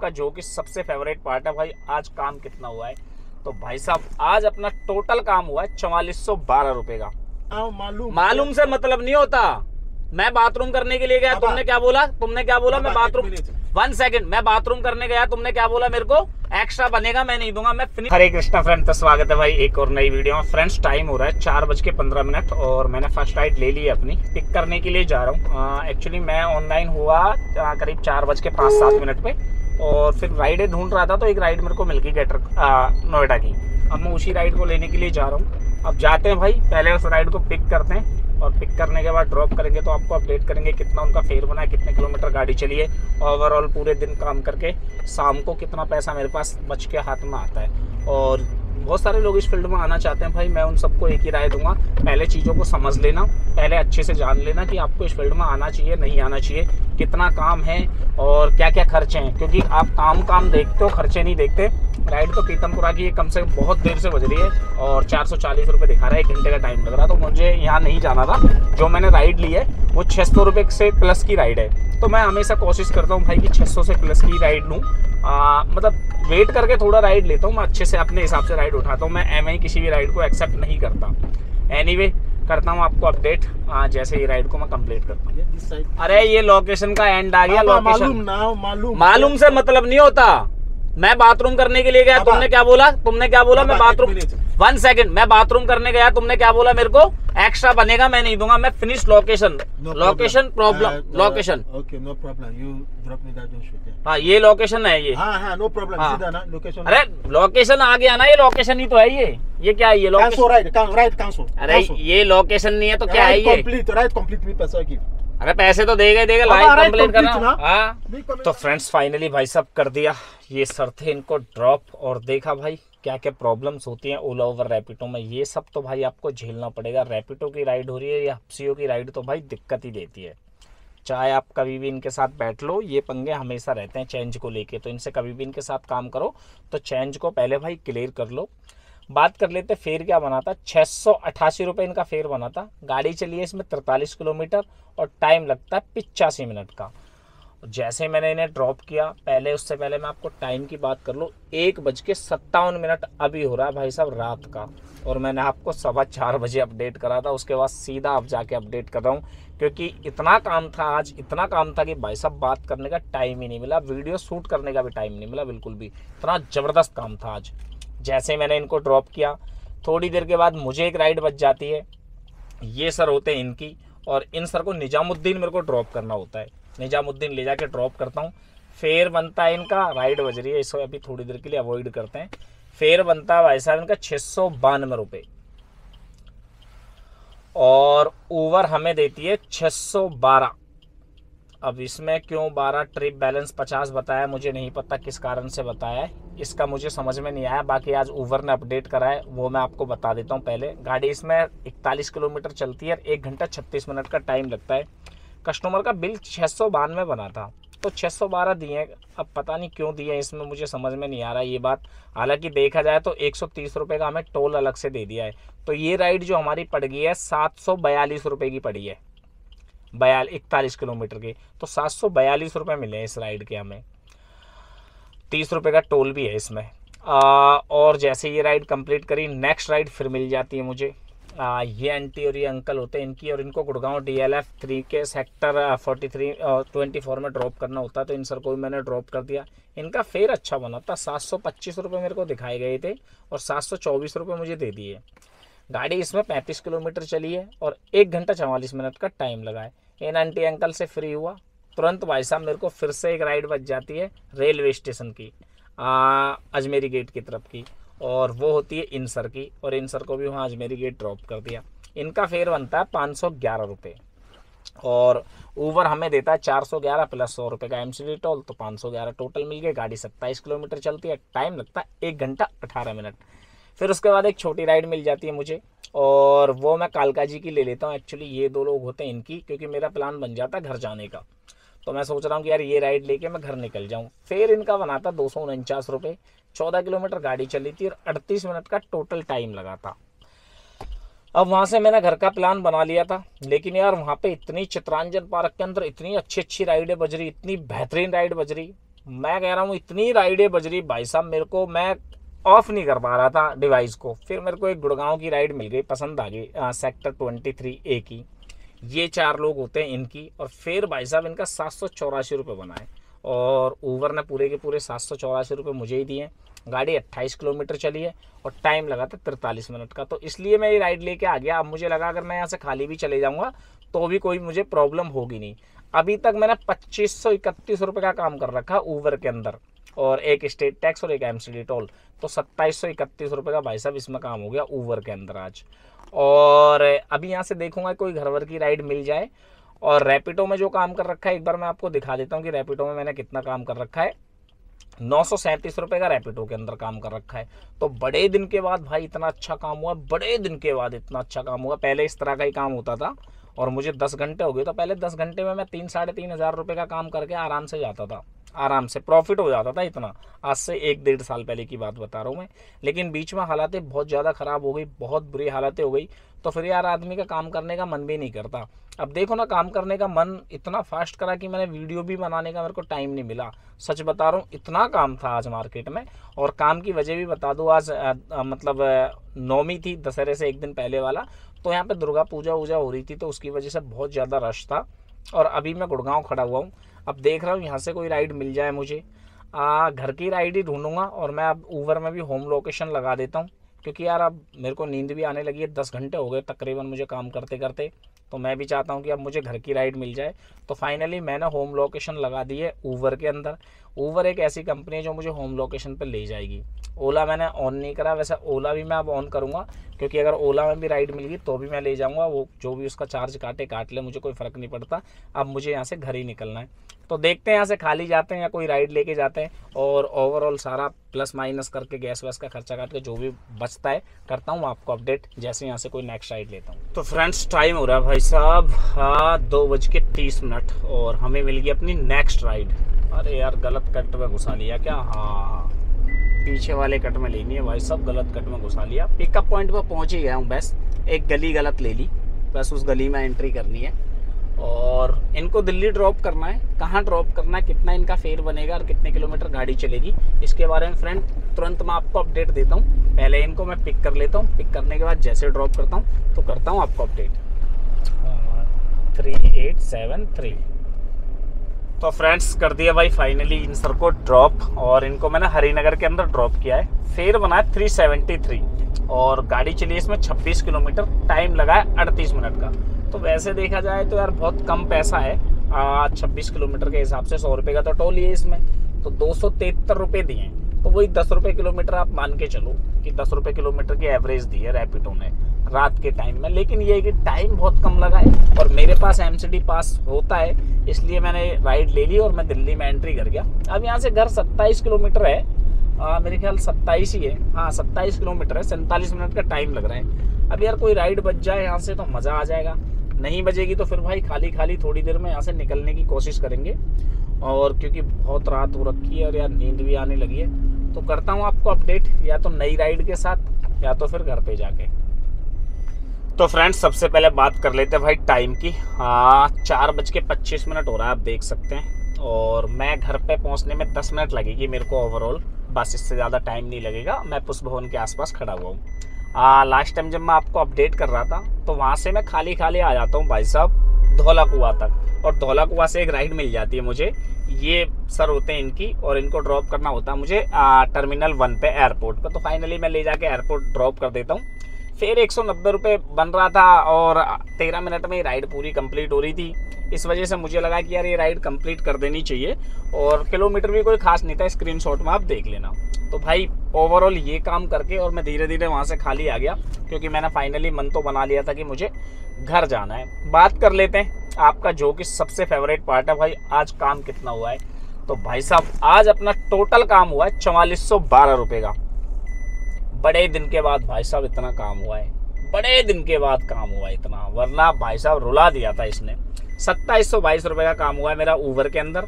आपका, जो कि सबसे फेवरेट पार्ट है भाई। आज काम कितना हुआ है? तो भाई साहब आज अपना टोटल काम हुआ है 4412 रुपए का। मालूम से मतलब नहीं होता। मैं बाथरूम करने के लिए गया, तुमने क्या बोला? मैं बाथरूम, 1 सेकंड, मैं बाथरूम करने गया, तुमने क्या बोला मेरे को? एक्स्ट्रा बनेगा, मैं नहीं दूंगा, मैं फिनिश। हरे कृष्णा फ्रेंड, तो स्वागत है भाई एक और नई वीडियो में। फ्रेंड्स टाइम हो रहा है 4:15 और मैंने फर्स्ट राइड ले ली है अपनी। पिक करने के लिए जा रहा हूँ। एक्चुअली मैं ऑनलाइन हुआ करीब 4:05-7 पे, और फिर राइडें ढूंढ रहा था तो एक राइड मेरे को मिल गई नोएडा की। अब मैं उसी राइड को लेने के लिए जा रहा हूँ। अब जाते हैं भाई, पहले उस राइड को पिक करते हैं और पिक करने के बाद ड्रॉप करेंगे, तो आपको अपडेट करेंगे कितना उनका फेयर बना है, कितने किलोमीटर गाड़ी चली है, ओवरऑल पूरे दिन काम करके शाम को कितना पैसा मेरे पास बच के हाथ में आता है। और बहुत सारे लोग इस फील्ड में आना चाहते हैं भाई, मैं उन सबको एक ही राय दूंगा, पहले चीज़ों को समझ लेना, पहले अच्छे से जान लेना कि आपको इस फील्ड में आना चाहिए नहीं आना चाहिए, कितना काम है और क्या क्या खर्चे हैं। क्योंकि आप काम देखते हो, खर्चे नहीं देखते। राइड तो पीतमपुरा की कम से बहुत देर से बज रही है और 440 रुपये दिखा रहा है, 1 घंटे का टाइम लग रहा है। तो मुझे यहाँ नहीं जाना था। जो मैंने राइड ली है वो 600 रुपये से प्लस की राइड है। तो मैं हमेशा कोशिश करता हूँ भाई कि 600 से प्लस की राइड लूँ। मतलब वेट करके थोड़ा राइड लेता हूँ मैं, अच्छे से अपने हिसाब से राइड उठाता हूँ। मैं एवं ही किसी भी राइड को एक्सेप्ट नहीं करता। एनीवे करता हूँ आपको अपडेट जैसे ही राइड को मैं कंप्लीट करता हूँ। अरे ये लोकेशन का एंड आ गया। लोकेशन मालूम से मतलब नहीं होता। मैं बाथरूम करने के लिए गया, तुमने क्या बोला? मैं बाथरूम, 1 सेकंड, मैं बाथरूम करने गया, तुमने क्या बोला मेरे को? एक्स्ट्रा बनेगा, मैं नहीं दूंगा, मैं finish location. Location problem, location okay, no problem, you drop me that junction. हाँ ये लोकेशन है ये। हाँ नो प्रॉब्लम, सीधा ना लोकेशन। अरे लोकेशन आ गया ना, ये लोकेशन ही तो है ये क्या है ये लोकेशन? Right cancel. अरे ये लोकेशन नहीं है तो क्या है ये? राइट कंप्लीट मी पैसा गिव। अरे पैसे तो देगा लाइव कंप्लीट करना। हाँ तो फ्रेंड्स फाइनली भाई साहब कर दिया। ये सर थे इनको ड्रॉप, और देखा भाई क्या क्या प्रॉब्लम्स होती हैं ओला ओवर रैपिडो में। ये सब तो भाई आपको झेलना पड़ेगा। रैपिडो की राइड हो रही है या हप्सियो की राइड, तो भाई दिक्कत ही देती है। चाहे आप कभी भी इनके साथ बैठ लो, ये पंगे हमेशा रहते हैं चेंज को लेके। तो इनसे कभी भी इनके साथ काम करो तो चेंज को पहले भाई क्लियर कर लो। बात कर लेते फेयर क्या बना था। 688 रुपये इनका फेयर बना था। गाड़ी चली है इसमें 43 किलोमीटर और टाइम लगता है 85 मिनट का। जैसे मैंने इन्हें ड्रॉप किया, उससे पहले मैं आपको टाइम की बात कर लूँ, 1:57 अभी हो रहा है भाई साहब रात का, और मैंने आपको 4:15 बजे अपडेट करा था। उसके बाद सीधा अब जाके अपडेट कर रहा हूँ, क्योंकि इतना काम था आज, इतना काम था कि भाई साहब बात करने का टाइम ही नहीं मिला, वीडियो शूट करने का भी टाइम नहीं मिला बिल्कुल भी। इतना ज़बरदस्त काम था आज। जैसे मैंने इनको ड्रॉप किया, थोड़ी देर के बाद मुझे एक राइड बच जाती है। ये सर होते हैं इनकी, और इन सर को निजामुद्दीन मेरे को ड्रॉप करना होता है। निजामुद्दीन ले जाके ड्रॉप करता हूँ। फेयर बनता है इनका, राइड बज रही है, इसको अभी थोड़ी देर के लिए अवॉइड करते हैं। फेयर बनता है भाई साहब इनका 692 रुपये, और ओवर हमें देती है 612। अब इसमें क्यों 12 ट्रिप बैलेंस 50 बताया, मुझे नहीं पता किस कारण से बताया है, इसका मुझे समझ में नहीं आया। बाकी आज ओवर ने अपडेट करा है, वो मैं आपको बता देता हूँ। पहले गाड़ी इसमें 41 किलोमीटर चलती है, 1 घंटा 36 मिनट का टाइम लगता है। कस्टमर का बिल 692 बना था, तो 612 दिए। अब पता नहीं क्यों दिए, इसमें मुझे समझ में नहीं आ रहा ये बात। हालांकि देखा जाए तो 130 रुपये का हमें टोल अलग से दे दिया है। तो ये राइड जो हमारी पड़ गई है 742 रुपये की पड़ी है, 41 किलोमीटर की। तो 742 रुपये मिले हैं इस राइड के हमें। 30 रुपये का टोल भी है इसमें। और जैसे ये राइड कंप्लीट करी, नेक्स्ट राइड फिर मिल जाती है मुझे। ये आंटी और ये अंकल होते हैं इनकी, और इनको गुड़गांव DLF 3 के सेक्टर 24 में ड्रॉप करना होता है। तो इन सर को भी मैंने ड्रॉप कर दिया। इनका फेयर अच्छा बना था, 725 रुपये मेरे को दिखाए गए थे, और 724 रुपये मुझे दे दिए। गाड़ी इसमें 35 किलोमीटर चली है और 1 घंटा 44 मिनट का टाइम लगा है। इन आंटी अंकल से फ्री हुआ तुरंत भाई साहब, मेरे को फिर से एक राइड बच जाती है रेलवे स्टेशन की, अजमेरी गेट की तरफ की, और वो होती है इन सर की। और इन सर को भी वहाँ अजमेरी गेट ड्रॉप कर दिया। इनका फेयर बनता है 511 रुपये, और ओवर हमें देता है 411 प्लस 100 रुपये का MCD टोल, तो 511 टोटल मिल गए। गाड़ी 27 किलोमीटर चलती है, टाइम लगता है 1 घंटा 18 मिनट। फिर उसके बाद एक छोटी राइड मिल जाती है मुझे, और वो मैं कालका जी की ले लेता हूँ। एक्चुअली ये 2 लोग होते हैं इनकी, क्योंकि मेरा प्लान बन जाता है घर जाने का। तो मैं सोच रहा हूँ कि यार ये राइड लेके मैं घर निकल जाऊँ। फेयर इनका बना था 249 रुपये, 14 किलोमीटर गाड़ी चली थी और 38 मिनट का टोटल टाइम लगा था। अब वहाँ से मैंने घर का प्लान बना लिया था, लेकिन यार वहाँ पे इतनी चित्रांजन पार्क के अंदर इतनी अच्छी अच्छी राइडें बज रही, इतनी बेहतरीन राइड बज रही, मैं कह रहा हूँ इतनी राइडें बज रही भाई साहब मेरे को, मैं ऑफ नहीं कर पा रहा था डिवाइस को। फिर मेरे को एक गुड़गांव की राइड मिल गई, पसंद आ गई, सेक्टर 23A की। ये 4 लोग होते हैं इनकी, और फिर भाई साहब इनका 784 रुपये बना है, और ऊबर ने पूरे के पूरे 784 रुपये मुझे ही दिए। गाड़ी 28 किलोमीटर चली है और टाइम लगा था 43 मिनट का। तो इसलिए मैं ये राइड लेके आ गया। अब मुझे लगा अगर मैं यहाँ से खाली भी चले जाऊँगा तो भी कोई मुझे प्रॉब्लम होगी नहीं। अभी तक मैंने 2531 रुपये का काम कर रखा ऊबर के अंदर, और एक स्टेट टैक्स और एक एमसीडी टोल, तो 2731 रुपये का भाई साहब इसमें काम हो गया ऊबर के अंदर आज। और अभी यहाँ से देखूंगा कोई घर वर की राइड मिल जाए। और रैपिडो में जो काम कर रखा है एक बार मैं आपको दिखा देता हूँ कि रैपिडो में मैंने कितना काम कर रखा है। 937 रुपये का रैपिडो के अंदर काम कर रखा है। तो बड़े दिन के बाद भाई इतना अच्छा काम हुआ, बड़े दिन के बाद इतना अच्छा काम हुआ। पहले इस तरह का ही काम होता था और मुझे 10 घंटे हो गए। तो पहले 10 घंटे में मैं 3-3.5 हज़ार रुपये का काम करके आराम से जाता था, आराम से प्रॉफिट हो जाता था इतना। आज से 1-1.5 साल पहले की बात बता रहा हूँ मैं। लेकिन बीच में हालातें बहुत ज़्यादा ख़राब हो गई, बहुत बुरी हालातें हो गई। तो फिर यार आदमी का काम करने का मन भी नहीं करता। अब देखो ना, काम करने का मन इतना फास्ट करा कि मैंने वीडियो भी बनाने का मेरे को टाइम नहीं मिला। सच बता रहा हूँ, इतना काम था आज मार्केट में। और काम की वजह भी बता दूँ, आज मतलब नौमी थी, दशहरे से एक दिन पहले वाला। तो यहाँ पे दुर्गा पूजा वूजा हो रही थी, तो उसकी वजह से बहुत ज़्यादा रश था। और अभी मैं गुड़गांव खड़ा हुआ हूँ। अब देख रहा हूँ यहाँ से कोई राइड मिल जाए मुझे। घर की राइड ही ढूंढूंगा। और मैं अब ऊबर में भी होम लोकेशन लगा देता हूँ, क्योंकि यार अब मेरे को नींद भी आने लगी है। 10 घंटे हो गए तकरीबन मुझे काम करते करते। तो मैं भी चाहता हूँ कि अब मुझे घर की राइड मिल जाए। तो फाइनली मैंने होम लोकेशन लगा दी है ऊबर के अंदर। ऊबर एक ऐसी कंपनी है जो मुझे होम लोकेशन पर ले जाएगी। ओला मैंने ऑन नहीं करा, वैसे ओला भी मैं अब ऑन करूँगा, क्योंकि अगर ओला में भी राइड मिल गई तो भी मैं ले जाऊँगा। वो जो भी उसका चार्ज काटे काट ले, मुझे कोई फ़र्क नहीं पड़ता। अब मुझे यहाँ से घर ही निकलना है। तो देखते हैं यहाँ से खाली जाते हैं या कोई राइड लेके जाते हैं। और ओवरऑल सारा प्लस माइनस करके गैस वैस का खर्चा काट के जो भी बचता है करता हूँ आपको अपडेट, जैसे यहाँ से कोई नेक्स्ट राइड लेता हूँ। तो फ्रेंड्स टाइम हो रहा है भाई साहब 2:30 और हमें मिल गई अपनी नेक्स्ट राइड। अरे यार गलत कट में घुसा लिया क्या? हाँ, पीछे वाले कट में लेनी है भाई साहब, गलत कट में घुसा लिया। पिकअप पॉइंट पर पहुँच ही गया हूँ, बस एक गली गलत ले ली, बस उस गली में एंट्री करनी है। और इनको दिल्ली ड्रॉप करना है। कहाँ ड्रॉप करना है, कितना इनका फेयर बनेगा और कितने किलोमीटर गाड़ी चलेगी, इसके बारे में फ्रेंड तुरंत मैं आपको अपडेट देता हूँ। पहले इनको मैं पिक कर लेता हूँ, पिक करने के बाद जैसे ड्रॉप करता हूँ तो करता हूँ आपको अपडेट। 3873। तो फ्रेंड्स कर दिया भाई फाइनली इन सर को ड्रॉप, और इनको मैंने हरिनगर के अंदर ड्रॉप किया है। फेयर बना है 373 और गाड़ी चली इसमें 26 किलोमीटर, टाइम लगा है 38 मिनट का। तो वैसे देखा जाए तो यार बहुत कम पैसा है। 26 किलोमीटर के हिसाब से 100 रुपये का तो टोल ही है इसमें, तो 273 रुपये दिए। तो वही 10 रुपये किलोमीटर आप मान के चलो कि 10 रुपये किलोमीटर की एवरेज दी है रैपिडो ने रात के टाइम में। लेकिन ये है कि टाइम बहुत कम लगा है और मेरे पास एमसीडी पास होता है, इसलिए मैंने राइड ले ली और मैं दिल्ली में एंट्री कर गया। अब यहाँ से घर 27 किलोमीटर है, मेरे ख्याल 27 ही है, हाँ 27 किलोमीटर है। 47 मिनट का टाइम लग रहा है। अब यार कोई राइड बच जाए यहाँ से तो मज़ा आ जाएगा, नहीं बजेगी तो फिर भाई खाली खाली थोड़ी देर में यहाँ से निकलने की कोशिश करेंगे। और क्योंकि बहुत रात हो रखी है और यार नींद भी आने लगी है, तो करता हूँ आपको अपडेट या तो नई राइड के साथ या तो फिर घर पे जाके। तो फ्रेंड्स सबसे पहले बात कर लेते हैं भाई टाइम की। 4:25 हो रहा है, आप देख सकते हैं। और मैं घर पे पहुंचने में 10 मिनट लगेगी मेरे को ओवरऑल, बस इससे ज़्यादा टाइम नहीं लगेगा। मैं पुष्प भवन के आसपास खड़ा हुआ हूँ। लास्ट टाइम जब मैं आपको अपडेट कर रहा था तो वहाँ से मैं खाली खाली आ जाता हूँ भाई साहब धौला कुआं तक, और धौला कुआं से एक राइड मिल जाती है मुझे। ये सर होते हैं इनकी, और इनको ड्रॉप करना होता है मुझे टर्मिनल 1 पे एयरपोर्ट पे। तो फाइनली मैं ले जाके एयरपोर्ट ड्रॉप कर देता हूँ। फिर 190 रुपये बन रहा था और 13 मिनट में राइड पूरी कंप्लीट हो रही थी। इस वजह से मुझे लगा कि यार ये राइड कंप्लीट कर देनी चाहिए, और किलोमीटर भी कोई खास नहीं था, स्क्रीनशॉट में आप देख लेना। तो भाई ओवरऑल ये काम करके और मैं धीरे धीरे वहाँ से खाली आ गया, क्योंकि मैंने फाइनली मन तो बना लिया था कि मुझे घर जाना है। बात कर लेते हैं आपका जो कि सबसे फेवरेट पार्ट है भाई, आज काम कितना हुआ है। तो भाई साहब आज अपना टोटल काम हुआ है 4412 रुपये का। बड़े दिन के बाद भाई साहब इतना काम हुआ है, बड़े दिन के बाद काम हुआ है इतना, वरना भाई साहब रुला दिया था इसने। 2722 रुपये का काम हुआ है मेरा ऊबर के अंदर।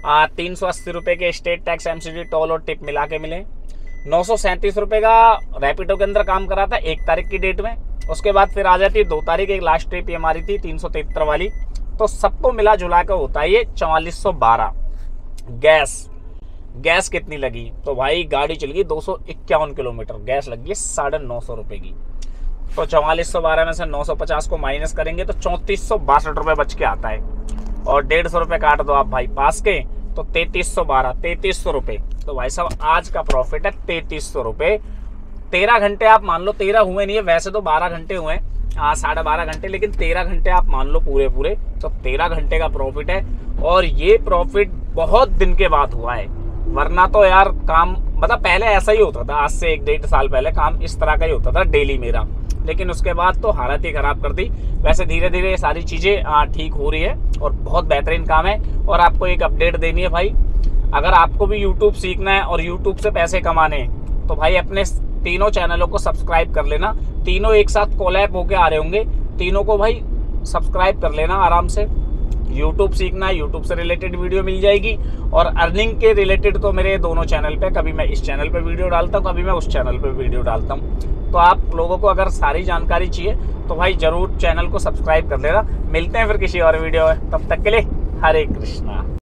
380 रुपये के स्टेट टैक्स, एमसीडी, टोल और टिप मिला के मिले। 937 रुपये का रैपिडो के अंदर काम करा था 1 तारीख की डेट में। उसके बाद फिर आ जाती है 2 तारीख, एक लास्ट ट्रिप हमारी थी 373 वाली। तो सबको मिला जुला कर होता है ये 4412। गैस कितनी लगी? तो भाई गाड़ी चल गई 251 किलोमीटर, गैस लगी 950 रुपए की। तो 4412 में से 950 को माइनस करेंगे तो 3462 रुपए बच के आता है, और 150 रुपए काट दो आप भाई पास के, तो 3312 रुपए। तो भाई साहब आज का प्रॉफिट है 3300 रुपए। 13 घंटे आप मान लो, 13 हुए नहीं है वैसे तो 12 घंटे हुए हैं, 12.5 घंटे, लेकिन 13 घंटे आप मान लो पूरे, तो 13 घंटे का प्रॉफिट है। और ये प्रॉफिट बहुत दिन के बाद हुआ है, वरना तो यार काम मतलब पहले ऐसा ही होता था, आज से 1-1.5 साल पहले काम इस तरह का ही होता था डेली मेरा, लेकिन उसके बाद तो हालत ही खराब कर दी। वैसे धीरे धीरे ये सारी चीज़ें ठीक हो रही है और बहुत बेहतरीन काम है। और आपको एक अपडेट देनी है भाई, अगर आपको भी यूट्यूब सीखना है और यूट्यूब से पैसे कमाने हैं तो भाई अपने तीनों चैनलों को सब्सक्राइब कर लेना। तीनों एक साथ कोलैब होके आ रहे होंगे, तीनों को भाई सब्सक्राइब कर लेना आराम से। यूट्यूब सीखना है, यूट्यूब से रिलेटेड वीडियो मिल जाएगी, और अर्निंग के रिलेटेड तो मेरे दोनों चैनल पे, कभी मैं इस चैनल पे वीडियो डालता हूँ, कभी मैं उस चैनल पे वीडियो डालता हूँ। तो आप लोगों को अगर सारी जानकारी चाहिए तो भाई जरूर चैनल को सब्सक्राइब कर लेना। मिलते हैं फिर किसी और वीडियो में, तब तक के लिए हरे कृष्णा।